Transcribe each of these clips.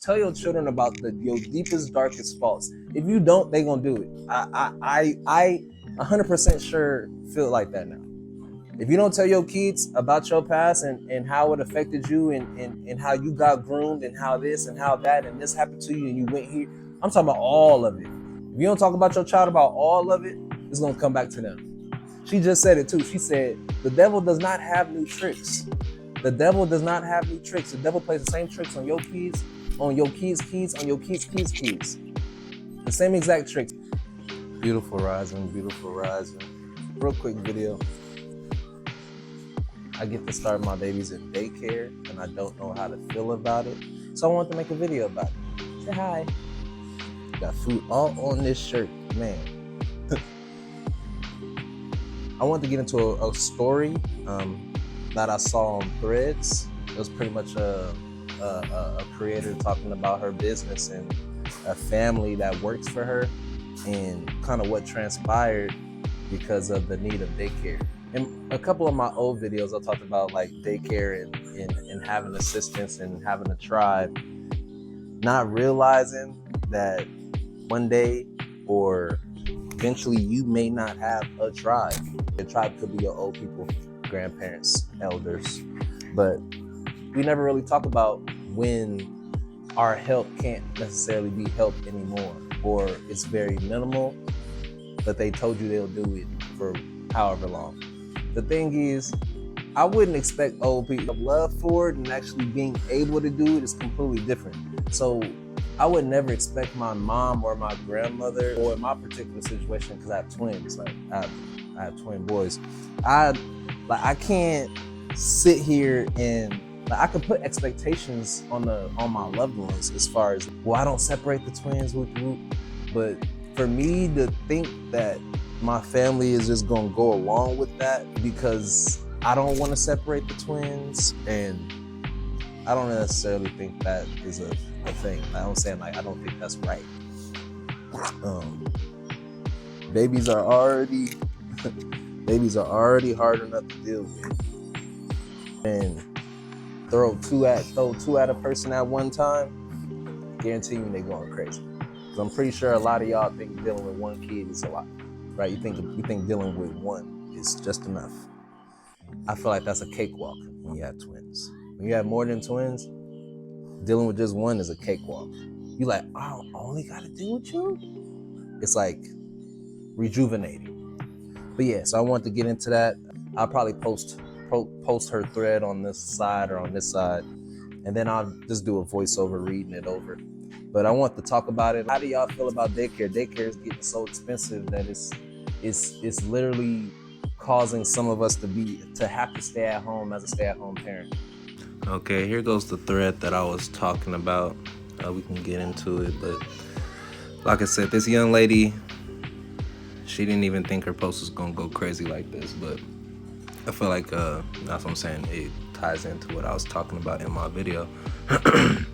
Tell your children about your deepest, darkest faults. If you don't, they gonna do it. I 100% sure feel like that now. If you don't tell your kids about your past and how it affected you and how you got groomed and how this and how that and this happened to you and you went here, I'm talking about all of it. If you don't talk about your child about all of it, it's gonna come back to them. She just said it too. She said, the devil does not have new tricks. The devil does not have new tricks. The devil plays the same tricks on your kids, on your kids' kids, on your kids' kids' kids. The same exact tricks. Beautiful rising, beautiful rising. Real quick video. I get to start my babies in daycare and I don't know how to feel about it. So I wanted to make a video about it. Say hi. Got food all on this shirt, man. I wanted to get into a story that I saw on Threads. It was pretty much a creator talking about her business and a family that works for her and kind of what transpired because of the need of daycare. In a couple of my old videos, I talked about like daycare and having assistants and having a tribe, not realizing that one day or eventually you may not have a tribe. A tribe could be your old people, grandparents, elders, but we never really talk about when our help can't necessarily be help anymore, or it's very minimal, but they told you they'll do it for however long. The thing is, I wouldn't expect old people to love for it, and actually being able to do it is completely different. So I would never expect my mom or my grandmother, or in my particular situation, because I have twins, like I have twin boys. I can't sit here and I can put expectations on my loved ones as far as, well, I don't separate the twins with group, but for me to think that my family is just gonna go along with that because I don't want to separate the twins, and I don't necessarily think that is a thing. I don't say like I don't think that's right. Babies are already hard enough to deal with, and throw two at a person at one time, guarantee you they're going crazy. Because I'm pretty sure a lot of y'all think dealing with one kid is a lot, right? You think dealing with one is just enough. I feel like that's a cakewalk when you have twins. When you have more than twins, dealing with just one is a cakewalk. You like, I only got to deal with you? It's like rejuvenating. But yeah, so I want to get into that. I'll probably post her thread on this side or on this side, and then I'll just do a voiceover reading it over. But I want to talk about it. How do y'all feel about daycare? Daycare is getting so expensive that it's literally causing some of us to have to stay at home as a stay-at-home parent. Okay, here goes the thread that I was talking about. We can get into it, but like I said, this young lady, she didn't even think her post was gonna go crazy like this, but I feel like that's what I'm saying. It ties into what I was talking about in my video. I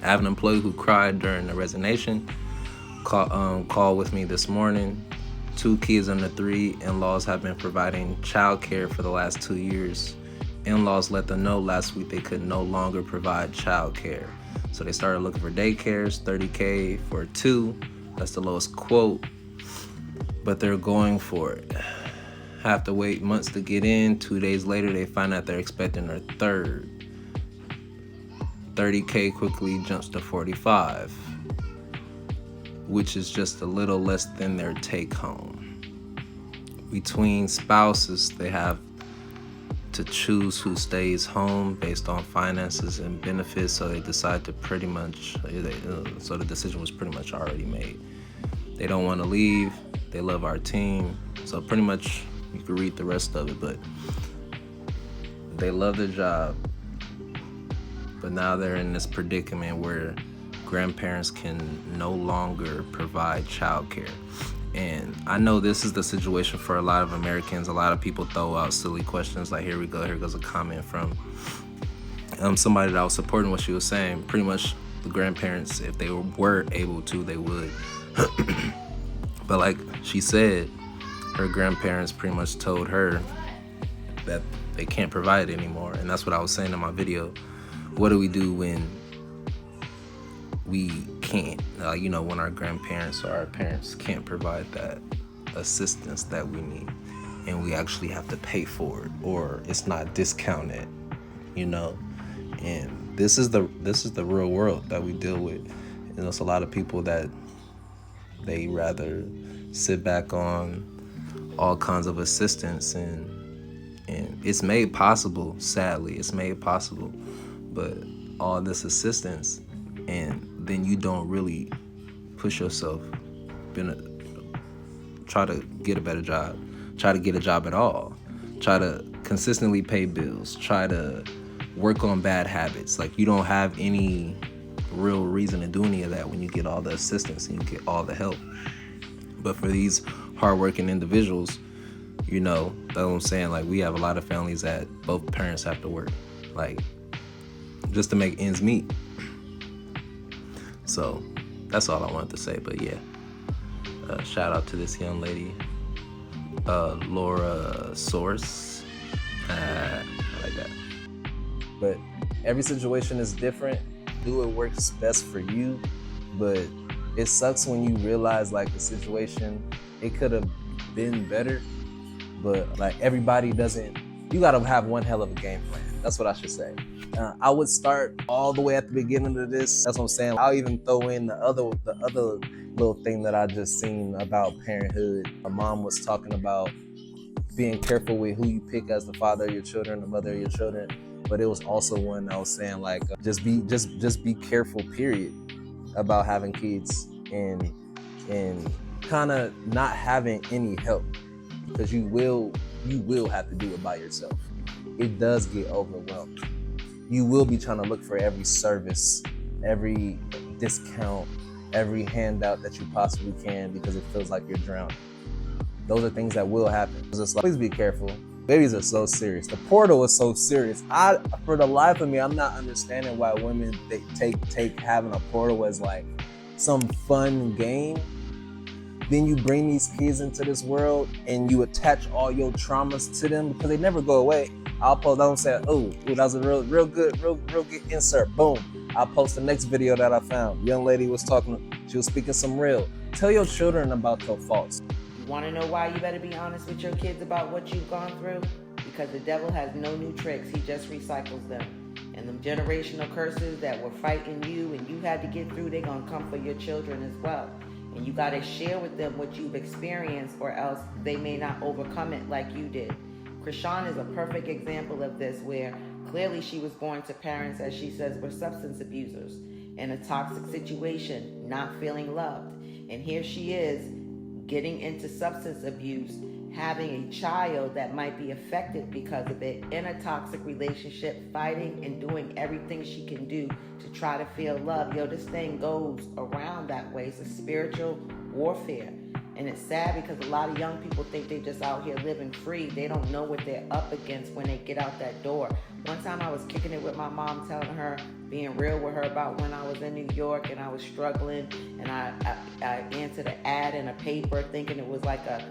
have an employee who cried during the resignation call with me this morning. 2 kids under 3. In-laws have been providing childcare for the last 2 years. In-laws let them know last week they could no longer provide childcare, so they started looking for daycares. $30K for 2. That's the lowest quote, but they're going for it. Have to wait months to get in. 2 days later, they find out they're expecting their third. $30K quickly jumps to $45, which is just a little less than their take home. Between spouses, they have to choose who stays home based on finances and benefits, so they decide to so the decision was pretty much already made. They don't want to leave. They love our team. So pretty much you can read the rest of it, but they love their job. But now they're in this predicament where grandparents can no longer provide childcare. And I know this is the situation for a lot of Americans. A lot of people throw out silly questions like, here goes a comment from somebody that was supporting what she was saying. Pretty much the grandparents, if they were able to, they would. But like she said, her grandparents pretty much told her that they can't provide it anymore. And that's what I was saying in my video. What do we do when we can't, when our grandparents or our parents can't provide that assistance that we need, and we actually have to pay for it, or it's not discounted, and this is the real world that we deal with. And there's a lot of people that they rather sit back on all kinds of assistance, and it's made possible, sadly it's made possible, but all this assistance, and then you don't really push yourself, try to get a better job, try to get a job at all, try to consistently pay bills, try to work on bad habits. Like, you don't have any real reason to do any of that when you get all the assistance and you get all the help. But for these hardworking individuals, that's what I'm saying. Like, we have a lot of families that both parents have to work, like, just to make ends meet. So that's all I wanted to say. But yeah, shout out to this young lady, Laura Source. I like that. But every situation is different. Do what works best for you. But it sucks when you realize, like, the situation, it could have been better. But like, everybody doesn't. You gotta have one hell of a game plan. That's what I should say. I would start all the way at the beginning of this. That's what I'm saying. I'll even throw in the other little thing that I just seen about parenthood. My mom was talking about being careful with who you pick as the father of your children, the mother of your children. But it was also one that was saying, like, just be careful, period, about having kids, and kind of not having any help, because you will have to do it by yourself. It does get overwhelmed. You will be trying to look for every service, every discount, every handout that you possibly can, because it feels like you're drowning. Those are things that will happen. It's just like, please be careful. Babies are so serious. The portal is so serious. For the life of me, I'm not understanding why women take having a portal as like some fun game. Then you bring these kids into this world and you attach all your traumas to them, because they never go away. I'll post, I'm saying, oh, that was a real good insert. Boom. I'll post the next video that I found. Young lady was she was speaking some real. Tell your children about your faults. You want to know why you better be honest with your kids about what you've gone through? Because the devil has no new tricks. He just recycles them. And them generational curses that were fighting you and you had to get through, they're going to come for your children as well. And you got to share with them what you've experienced, or else they may not overcome it like you did. Krishan is a perfect example of this, where clearly she was born to parents, as she says, were substance abusers, in a toxic situation, not feeling loved. And here she is getting into substance abuse, having a child that might be affected because of it, in a toxic relationship, fighting and doing everything she can do to try to feel love. This thing goes around that way. It's a spiritual warfare. And it's sad because a lot of young people think they just out here living free. They don't know what they're up against when they get out that door. One time I was kicking it with my mom, telling her, being real with her about when I was in New York and I was struggling, and I answered an ad in a paper thinking it was like a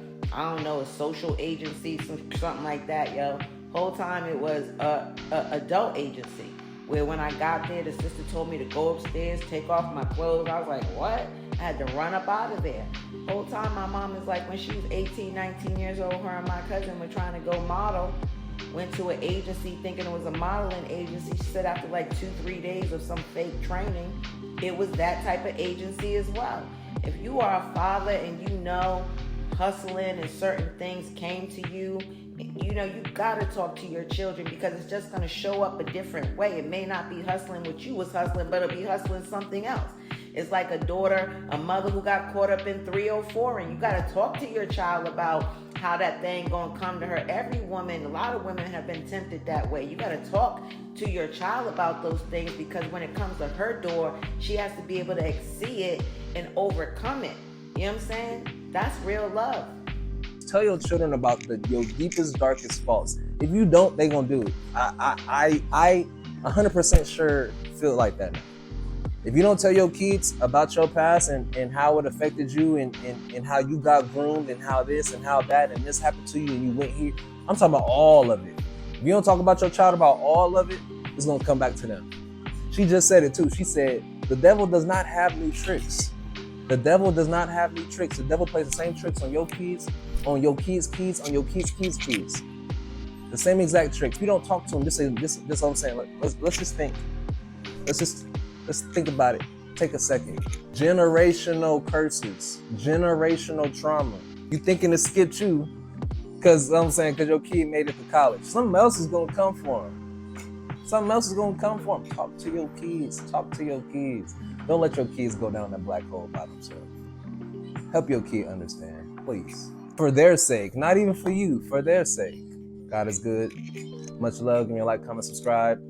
social agency, something like that, yo. Whole time it was a adult agency, where when I got there, the sister told me to go upstairs, take off my clothes. I was like, what? I had to run up out of there. Whole time my mom is like, when she was 18, 19 years old, her and my cousin were trying to go model. Went to an agency thinking it was a modeling agency. She said after like 2-3 days of some fake training, it was that type of agency as well. If you are a father and you know hustling and certain things came to you, you got to talk to your children, because it's just going to show up a different way. It may not be hustling what you was hustling, but it'll be hustling something else. It's like a mother who got caught up in 304, and you got to talk to your child about how that thing gonna come to her. Every woman, a lot of women have been tempted that way. You got to talk to your child about those things, because when it comes to her door, she has to be able to see it and overcome it. You know what I'm saying? That's real love. Tell your children about your deepest, darkest faults. If you don't, they gonna do it. I 100% sure feel like that now. If you don't tell your kids about your past and how it affected you and how you got groomed and how this and how that and this happened to you and you went here, I'm talking about all of it. If you don't talk about your child about all of it, it's gonna come back to them. She just said it too. She said, The devil does not have new tricks. The devil does not have new tricks. The devil plays the same tricks on your kids, on your kids' kids, on your kids' kids' kids. The same exact trick. If you don't talk to them, this is what I'm saying. Let's just think. Let's think about it. Take a second. Generational curses, generational trauma. You thinking to skip you because your kid made it to college. Something else is gonna come for him. Something else is gonna come for him. Talk to your kids. Talk to your kids. Don't let your kids go down that black hole by themselves. Help your kid understand, please. For their sake, not even for you, for their sake. God is good. Much love. Give me a like, comment, subscribe.